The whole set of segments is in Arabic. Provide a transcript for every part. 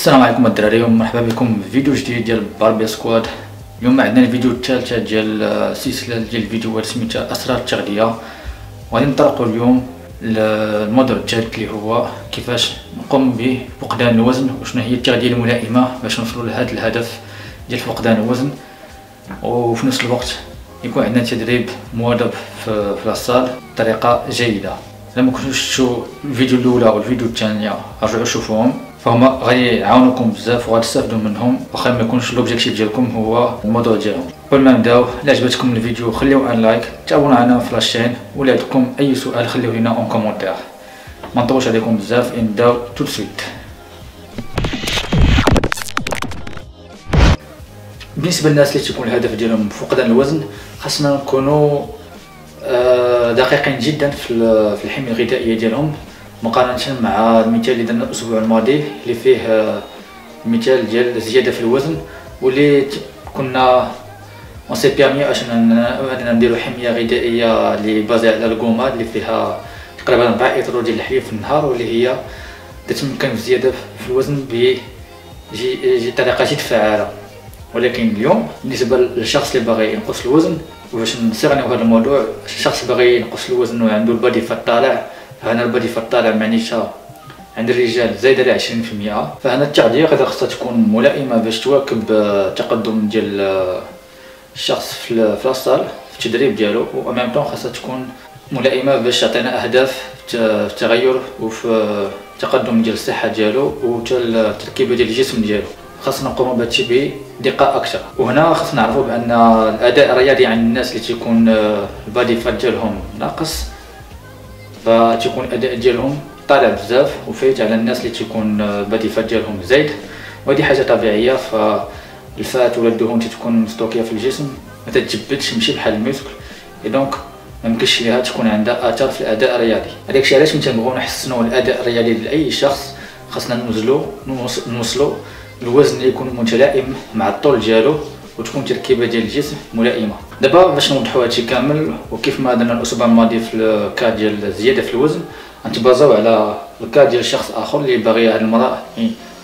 السلام عليكم الدراري، ومرحبا بكم في فيديو جديد ديال باربي سكواد. اليوم عندنا الفيديو الثالث ديال السلسله ديال الفيديوهات سميتها اسرار التغذيه. وغادي نطرقوا اليوم للموضوع الثالث اللي هو كيفاش نقوم بفقدان الوزن وشنو هي التغذيه الملائمه باش نوصلوا لهذا الهدف ديال فقدان الوزن، وفي نفس الوقت يكون عندنا تدريب مواظب في لاصال بطريقه جيده. لما كنتو شفتوا الفيديو الاولى والفيديو الثانيه رجعوا شوفوهم، فهما غادي يعاونوكم بزاف وغتستافدوا منهم، واخا ما يكونش لوبجيكتيف ديالكم هو الموضوع ديالهم. قبل ما نبداو، الا عجبتكم الفيديو خليو ان لايك، تابعونا على في لاشين، ولا عندكم اي سؤال خليوه لنا اون كومونتير. ما نطولش عليكم بزاف، نبداو تو سويت. بالنسبه للناس اللي تيكون الهدف ديالهم فقدان الوزن، خاصنا نكونوا دقيقين جدا في الحميه الغذائيه ديالهم، مقارنه مع المثال اللي درنا الاسبوع الماضي اللي فيه مثال ديال الزياده في الوزن، واللي كنا اون سي بيرمي اننا نديرو حميه غذائيه اللي بازي على الكوماد اللي فيها تقريبا 4 لتر ديال الحليب في النهار، واللي هي تتمكن الزياده في الوزن بطريقه جد فعاله. ولكن اليوم بالنسبه للشخص اللي باغي ينقص الوزن، وباش نسرنيو هذا الموضوع، الشخص باغي ينقص الوزن وعنده البادي فات طالع، فهنا البادي فات طالع معنيتها عند الرجال زايده على 20%. فهنا التغذيه غادي خصها تكون ملائمه باش تواكب التقدم ديال الشخص في لاصال في التدريب ديالو، وامام طون خاصها تكون ملائمه باش تعطينا اهداف في التغير وفي التقدم ديال الصحه ديالو وحتى التركيبه ديال الجسم ديالو. خاصنا نقوموا بهادشي بدقه اكثر. وهنا خاصنا نعرفوا بان الاداء الرياضي عند الناس اللي تيكون البادي فات ديالهم ناقص، فتيكون الاداء ديالهم طالع بزاف، وفايت على الناس اللي تيكون البادي فات ديالهم زايد. وهذه حاجه طبيعيه، فالفات ولا الدهون تكون مستوكيه في الجسم، ما تتجبدش ماشي بحال المسك، دونك ما يمكنش ليها تكون عندها اثر في الاداء الرياضي. هذاك الشيء علاش ملي تنبغيو نحسنوا الاداء الرياضي لاي شخص، خاصنا نوصلوا الوزن اللي يكون متلائم مع الطول ديالو، وتكون التركيبه ديال الجسم ملائمه. دابا باش نوضحوا هادشي كامل، وكيف ما درنا الاسبوع الماضي في الكا ديال الزياده في الوزن، غنتبازاو على الكا ديال شخص اخر اللي باغي هاد المرة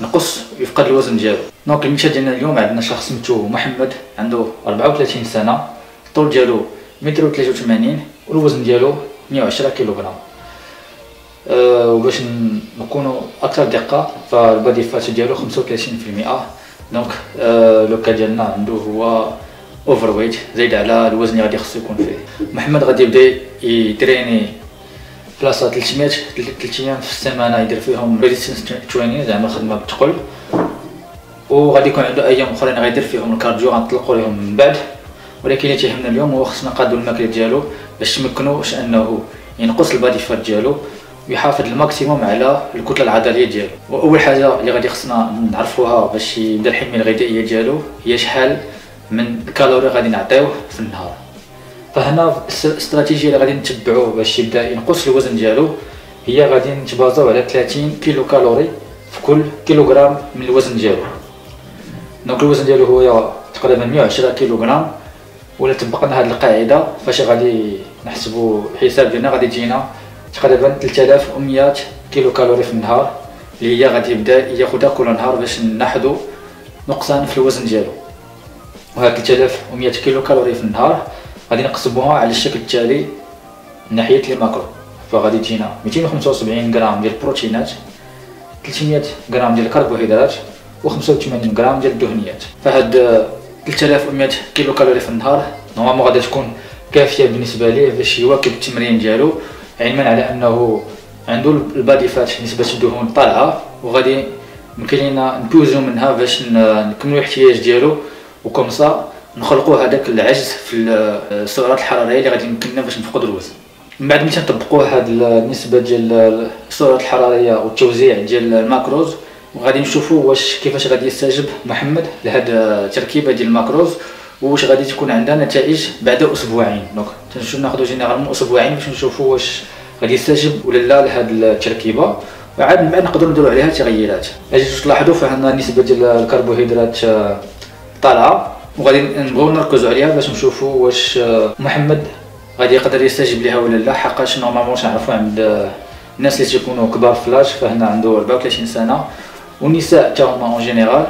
ينقص يفقد الوزن ديالو. دونك المثال ديالنا اليوم عندنا شخص سميتو محمد، عنده 34 سنه، الطول ديالو 183 متر، والوزن ديالو 110 كيلوغرام. وباش نكونوا اكثر دقه، فالبادي فات ديالو 35%. دونك لو كا ديالنا عنده هو اوفر ويت، زايد على الوزن اللي غادي خصو يكون فيه. محمد غادي يبدا يتريني بلاصه 3 ايام في السيمانه، يدير فيهم ريزيستنس ترينين، زعما خدمه بالثقل، وغادي يكون عنده ايام اخرين غيدير فيهم الكارديو، غنطلقوا لهم من بعد. ولكن اللي تيهمنا اليوم هو خصنا نقادو الماكله ديالو باش تمكنوش انه ينقص البادي فات ديالو ويحافظ الماكسيموم على الكتله العضليه ديالو. واول حاجه اللي غادي خصنا نعرفوها باش يبدا الحميه الغذائيه ديالو هي شحال من الكالوري غادي نعطيوه في النهار. فهنا الاستراتيجيه اللي غادي نتبعوه باش يبدا ينقص الوزن ديالو هي غادي نتبازاو على 30 كيلو كالوري في كل كيلوغرام من الوزن ديالو. دونك الوزن ديالو هو تقريبا 110 كيلوغرام. ولا طبقنا هذه القاعده فاش غادي نحسبوا الحساب ديالنا، غادي تجينا تقريبا 3100 كيلو كالوري في النهار، اللي هي غادي يبدا ياخذها كل نهار باش نلاحظوا نقصان في الوزن ديالو. وهاد 3100 كيلو كالوري في النهار غادي نقسموها على الشكل التالي من ناحيه لي ماكرو. فغادي تجينا 275 غرام ديال البروتينات، 300 غرام ديال الكربوهيدرات، و85 غرام ديال الدهنيات. فهاد 3100 كيلو كالوري في النهار نورمالمون غادي تكون كافيه بالنسبه ليه باش يواكب التمرين ديالو، علما على انه عنده البادي فات نسبه الدهون طالعه، وغادي يمكن لينا نبوزو منها باش نكملوا الاحتياج ديالو، وكمصا نخلقوا هذاك العجز في السعرات الحراريه اللي غادي يمكننا باش نفقدوا الوزن. من بعد ملي تنطبقوا هاد النسبه ديال السعرات الحراريه والتوزيع ديال الماكروز، وغادي نشوفوا واش كيفاش غادي يستجب محمد لهاد التركيبه ديال الماكروز، واش غادي تكون عندنا نتائج بعد اسبوعين. دونك تنشوف ناخذوا جينيرالمون اسبوعين باش نشوفوا واش غادي يستجب ولا لا لهاد التركيبه، وعاد من بعد نقدروا نديروا عليها تغييرات. اجي تلاحظوا فهنا النسبه ديال الكربوهيدرات طالعه، وغادي نبغيو نركزوا عليها باش نشوفوا واش محمد غادي يقدر يستجيب ليها ولا لا. حقاش نورمالمون نعرفوا عند الناس اللي تيكونوا كبار في لاج، فهنا عنده 34 سنه والنساء حتى هما اون جينيرال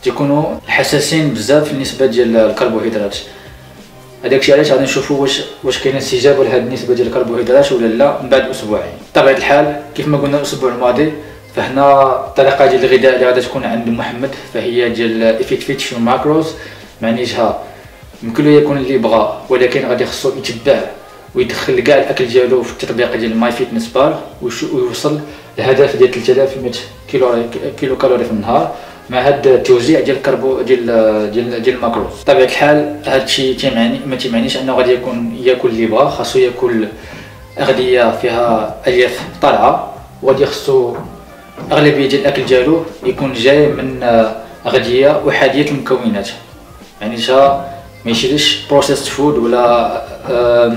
تيكونوا حساسين بزاف بالنسبه ديال الكربوهيدرات. هذاك الشيء علاش غادي نشوفوا واش كاينه استجابه لهذه النسبه ديال الكربوهيدرات ولا لا من بعد اسبوعين. بطبيعه الحال كيف ما قلنا الاسبوع الماضي، فهنا الطريقه ديال الغذاء اللي غادي تكون عند محمد فهي ديال فيت ماكروز، معنيتها يمكن له يكون اللي بغى، ولكن غادي خصو يتبع ويدخل كاع الاكل ديالو في التطبيق ديال ماي فيتنس بار ويوصل لهدف ديال 3100 كيلو كالوري في النهار مع هاد التوزيع ديال ديال الماكروز. بطبيعه الحال هذا الشيء ما تيمعنيش انه غادي يكون ياكل اللي بغى، خاصو ياكل اغذيه فيها الياف طالعه، وغادي خصو اغلبيه ديال الاكل ديالو يكون جاي من اغذيه احاديه المكونات، يعني ما يشريش بروسيسد فود ولا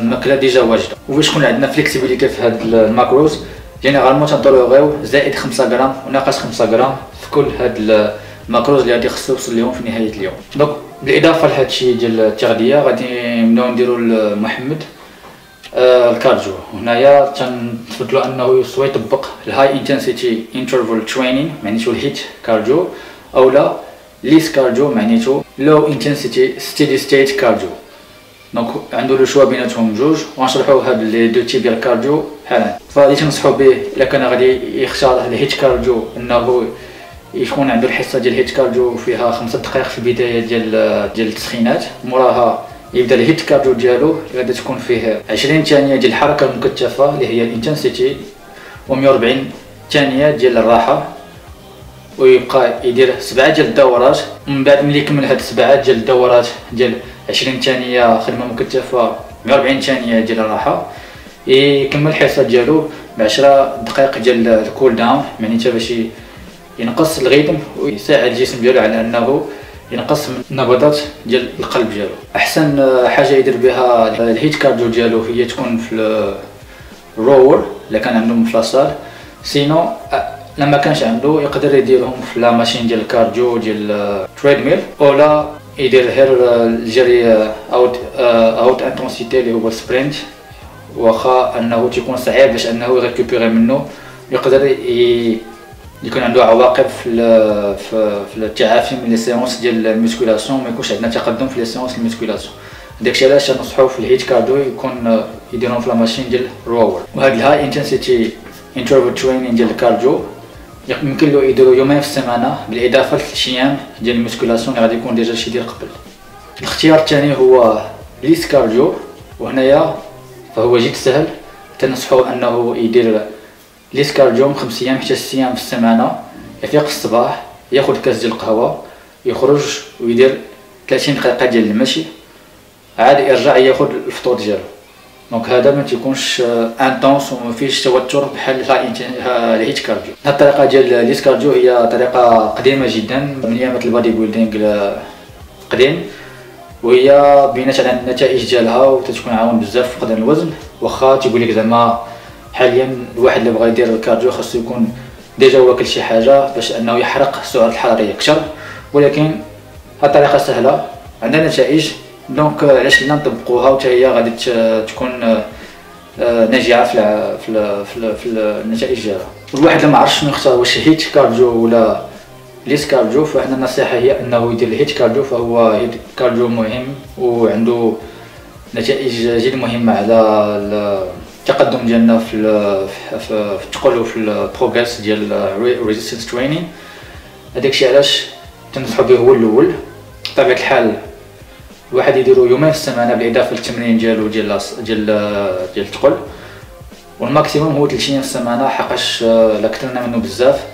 ماكله ديجا واجده. وباش تكون عندنا فليكسيبيليتي في هاد الماكروز جينيرالمون تنضروريو زائد 5 غرام وناقص 5 غرام في كل هاد الماكروز اللي غادي خصو يوصل لهم في نهايه اليوم. دونك بالاضافه لهاد الشيء ديال التغذيه غادي نبداو نديرو لمحمد الكارديو. هنايا تنفضلوا انه سوا يطبق الهاي انتنسيتي انترفال ترينين معنيتو الهيت كارديو، او لا ليس كارديو معنيتو لو انتنسيتي ستيدي ستيت كارديو. دونك عنده لو شوا بيناتهم بجوج، وغنشرحوا هاد لي دو تيب ديال الكارديو حالا. فغادي تنصحوا به الا كان غادي يختار الهيت كارديو انه يكون عنده الحصه ديال الهيت كارديو فيها 5 دقائق في البدايه ديال التسخينات، موراها يبدا الهيت كارديو ديالو اللي غادي تكون فيه 20 ثانيه ديال الحركه المكثفه اللي هي الانتنسيتي و140 ثانيه ديال الراحه، ويبقى يدير 7 ديال الدورات. ومن بعد ملي يكمل هاد 7 ديال الدورات ديال 20 ثانيه خدمه مكثفه 140 ثانيه ديال الراحه، يكمل الحصه ديالو ب 10 دقائق ديال الكول داون، معناتها باش ينقص الغيتم ويساعد الجسم ديالو على انه ينقص من النبضات ديال القلب ديالو. احسن حاجه يدير بها الهيت كارديو ديالو هي تكون في الرور الا كان عندهم في لاصال، سينو لما كانش عنده يقدر يديرهم في لا ماشين ديال الكارديو ديال تريدميل، ولا يدير غير الجري اوت انتنسيتي اللي هو سبرينت، واخا انه تيكون صعيب باش انه يريكوبيري منه، يقدر يكون عنده عواقب في التعافي من لي سيونس ديال الميسكولاسيون، ما يكونش عندنا تقدم في لي سيونس الميسكولاسيون. داكشي علاش نصحوا في الهيت كارديو يكون يديرهم في لا ماشين ديال الروور. وهاد الهاي انتنسيتي انترفال ترينين ديال الكارديو يمكن له يديروا يومين في السيمانه بالاضافه لشي ايام ديال الميسكولاسيون اللي غادي يكون ديجا شي دير قبل. الاختيار الثاني هو ليس كارديو، وهنايا فهو جد سهل. تنصحوا انه يدير ليس كارديو 5 ايام حتى 6 ايام في السيمانه، يفيق الصباح ياخذ كاس ديال القهوه، يخرج ويدير 30 دقيقه ديال المشي، عاد يرجع ياخذ الفطور ديالو. دونك هذا ما تيكونش انتونس وما فيش توتر بحال الهيت كارديو. هاد الطريقه ديال ليس كارديو هي طريقه قديمه جدا من ايامات البادي بيلدينغ قديم، وهي بينات على النتائج ديالها وتتكون عاون بزاف في فقدان الوزن. واخا تيقول لك زعما حاليا الواحد اللي بغى يدير الكارديو خاصو يكون ديجا واكل شي حاجه باش انه يحرق السعرات الحراريه اكثر، ولكن هاد الطريقه سهله عندها نتائج، دونك علاش لنا نطبقوها وحتى هي غادي تكون ناجعه في النتائج ديالها. والواحد اللي ما عرفش شنو يختار واش هيت كارديو ولا ليس كارديو، فاحنا النصيحه هي انه يدير الهيت كارديو، فهو هيت كارديو مهم وعنده نتائج جد مهمه على التقدم ديالنا في التقل وفي البروغريس ديال ريزيستنس ترينين. هذاك الشيء علاش تنصحوا به هو الاول. بطبيعه الحال الواحد يديرو يومين في السيمانه بالاضافه للتمرين ديالو ديال الثقل، والماكسيموم هو 3 ايام في السيمانه، حقاش الا كثرنا منه بزاف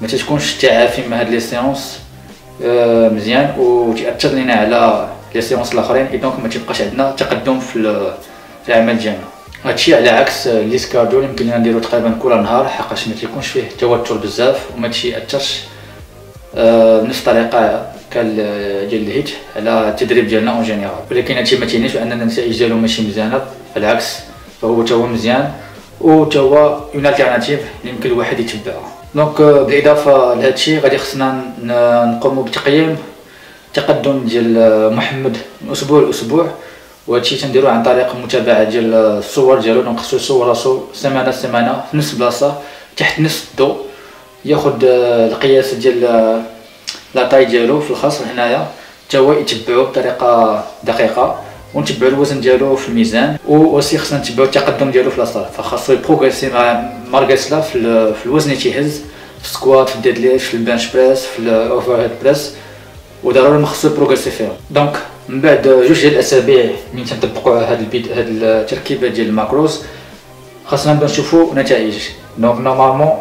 ما تتكونش التعافي مع هاد لي سيونس مزيان وتاثر لينا على لي سيونس الاخرين، دونك ما تيبقاش عندنا تقدم في العمل ديالنا. هادشي على عكس ليس كارديو اللي يمكن لنا نديرو تقريبا كل نهار، حقاش ما تيكونش فيه توتر بزاف وما تيأثرش بنفس الطريقه ديال الهيت على التدريب ديالنا اون جينيرال. ولكن هادشي ما تيعنيش بان النتائج ديالو ماشي مزيانه، بالعكس فهو تا هو مزيان وتا هو اون التيرناتيف اللي يمكن الواحد يتبعها. دونك بالاضافه لهادشي غادي خصنا نقوموا بتقييم التقدم ديال محمد من اسبوع لاسبوع، وهادشي تنديروه عن طريق المتابعه ديال الصور ديالو. دونك خصو يصور راسو سيمانه في نفس البلاصه تحت نفس الضوء ياخد القياس ديال لا طاي ديالو في الخصر هنايا، حتى هو يتبعو بطريقه دقيقه، ونتبعو الوزن ديالو في الميزان، و اوسي خصنا نتبعو التقدم ديالو في لاصال، فخاصو يبروغريسي مع الكاسلا في الوزن اللي تيهز، في السكوات، في الديد ليفت، في البنش بريس، في الاوفر هيد بريس، وضروري ما خصو يبروغريسي فيهم. دونك من بعد جوج ديال الاسابيع من تنطبقوا هاد التركيبه ديال الماكروز خاصنا نبداو نشوفوا نتائج. دونك نورمالمون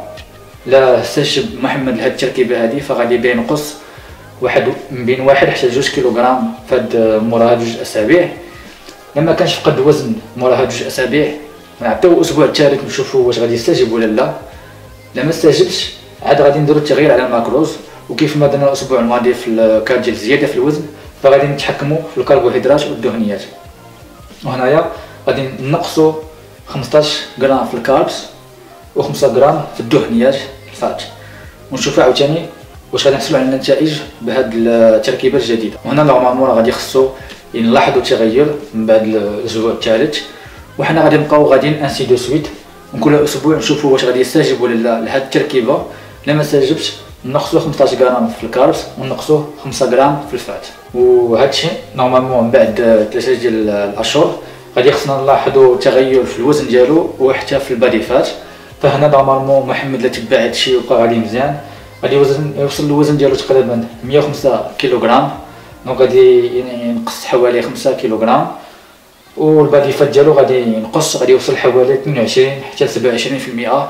لا استجب محمد لهاد التركيبه هادي فغادي يبدا ينقص من بين 1 حتى 2 كيلوغرام فهاد مورا هاد جوج اسابيع. لما كانش فقد وزن مورا هاد جوج اسابيع نعطيو الاسبوع الثالث نشوفوا واش غادي يستجيب ولا لا. لما استجبش عاد غادي نديرو التغيير على الماكروز، وكيف ما درنا الاسبوع الماضي في الكار ديال الزياده في الوزن فغادي نتحكموا في الكربوهيدرات والدهنيات. وهنايا غادي نقصوا 15 غرام في الكاربس و5 غرام في الدهنيات الفات، ونشوفوا عاوتاني واش غادي نحصلوا على النتائج بهاد التركيبه الجديده. وهنا نورمالمون غادي خصو نلاحظوا تغير من بعد الاسبوع الثالث، وحنا غادي نبقاو غاديين انسي دو سويت، كل اسبوع نشوفوا واش غادي يستجيب ولا لا لهاد التركيبه. لما استجبش نقصوا 15 غرام في الكاربس ونقصوا 5 غرام في الفات. وهادشي نورمالمون من بعد 3 ديال الاشهر غادي خصنا نلاحظوا تغير في الوزن ديالو وحتى في البادي فات. فهنا نورمالمون محمد لا تبع هادشي وبقى غادي مزيان غادي يوصل الوزن ديالو تقريبا 105 كيلوغرام، دونك غادي ينقص حوالي 5 كيلوغرام، والبادي فات ديالو غادي ينقص، غادي يوصل حوالي 22 حتى 27%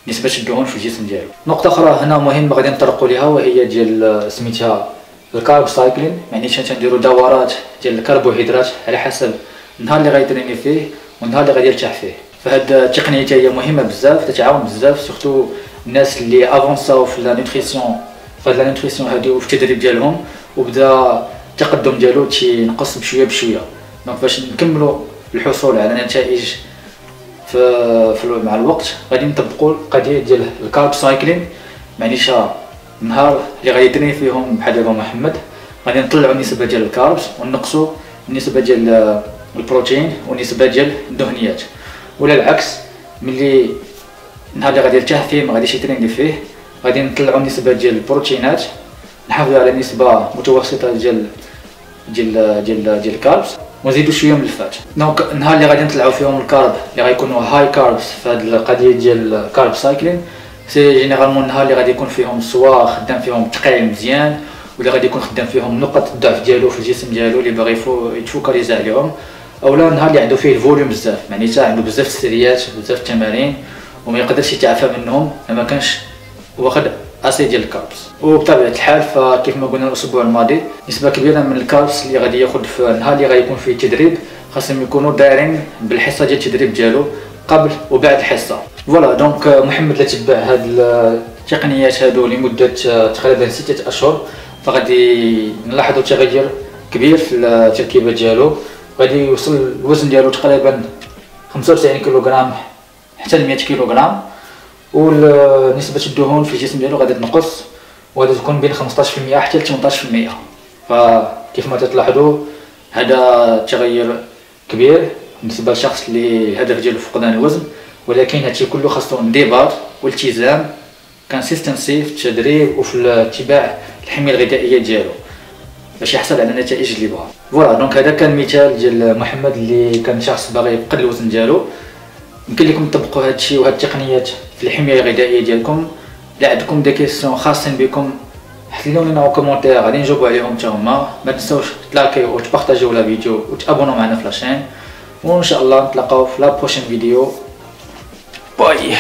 نسبة الدهون في الجسم ديالو. نقطة أخرى هنا مهمة غادي نطرقوا ليها وهي ديال سميتها الكارب سايكلين، يعني تنديروا دورات ديال الكربوهيدرات على حسب النهار اللي غيتريني فيه والنهار اللي غادي يرتاح فيه. فهاد التقنية هي مهمة بزاف، تتعاون بزاف سورتو الناس اللي افونساو في لا نوتريسيون، فهاد لا نوتريسيون هادي وفي التدريب ديالهم وبدا التقدم ديالو تينقص بشويه بشويه. دونك باش نكملوا الحصول على نتائج مع الوقت غادي نطبقوا القضيه ديال الكارب سايكلين، معنيتها النهار اللي غادي يتريني فيهم بحال دابا محمد غادي نطلعوا النسبه ديال الكاربس ونقصوا النسبه ديال البروتين والنسبه ديال الدهنيات، ولا العكس ملي النهار اللي غادي يرتاح فيه ما غاديش يتريني فيه غادي نطلعوا النسبه ديال البروتينات، نحافظوا على نسبه متوسطه ديال الكاربس ونزيدوا شويه من الفات. دونك النهار اللي غادي نطلعوا فيهم الكارب اللي غيكونوا هاي كاربس في هذه القضيه ديال الكارب سايكلين، سي جينيرالمون النهار اللي غادي يكون فيهم سوا خدام فيهم ثقيل مزيان، ولا غادي يكون خدام فيهم نقط الضعف ديالو في الجسم ديالو اللي باغي يتفوكاليزي عليهم، اولا النهار اللي عنده فيه الفوليوم بزاف، معناتها عنده بزاف السريات بزاف التمارين وما يقدرش يتعافى منهم لما كانش واخد اسي ديال الكاربس. وبطبيعه الحال فكيف ما قلنا الاسبوع الماضي نسبه كبيره من الكاربس اللي غادي ياخذ في النهار اللي غيكون فيه التدريب خاصهم يكونوا دايرين بالحصه ديال التدريب ديالو قبل وبعد الحصه. فوالا دونك محمد لا تبع هاد التقنيات هادو لمده تقريبا 6 اشهر فغادي نلاحظوا تغير كبير في التركيبه ديالو، غادي يوصل الوزن ديالو تقريبا 95 كيلوغرام حتى ل 100 كيلوغرام، ونسبة الدهون في الجسم ديالو غادي تنقص وغادي تكون بين 15% حتى ل 18%. فكيف ما تلاحظوا هذا تغير كبير بالنسبة لشخص اللي الهدف ديالو فقدان الوزن، ولكن هادشي كله خاصو انضباط والتزام كونسيستنسي في التدريب وفي اتباع الحمية الغذائية ديالو باش يحصل على النتائج اللي بغا. فوالا دونك هذا كان مثال ديال محمد اللي كان شخص باغي يفقد الوزن ديالو. يمكن لكم تطبقوا هادشي وهاد التقنيات في الحمايه الغذائيه ديالكم. الا عندكم دي كيسيون خاصين بكم حلوا لنا كومونتير غادي نجاوبوا عليهم حتى هما. ما تنساوش تلايكيو وتبارطاجيو لا فيديو وتابونوا معنا في لاشين، وان شاء الله نتلاقاو في لا بروشين فيديو. باي.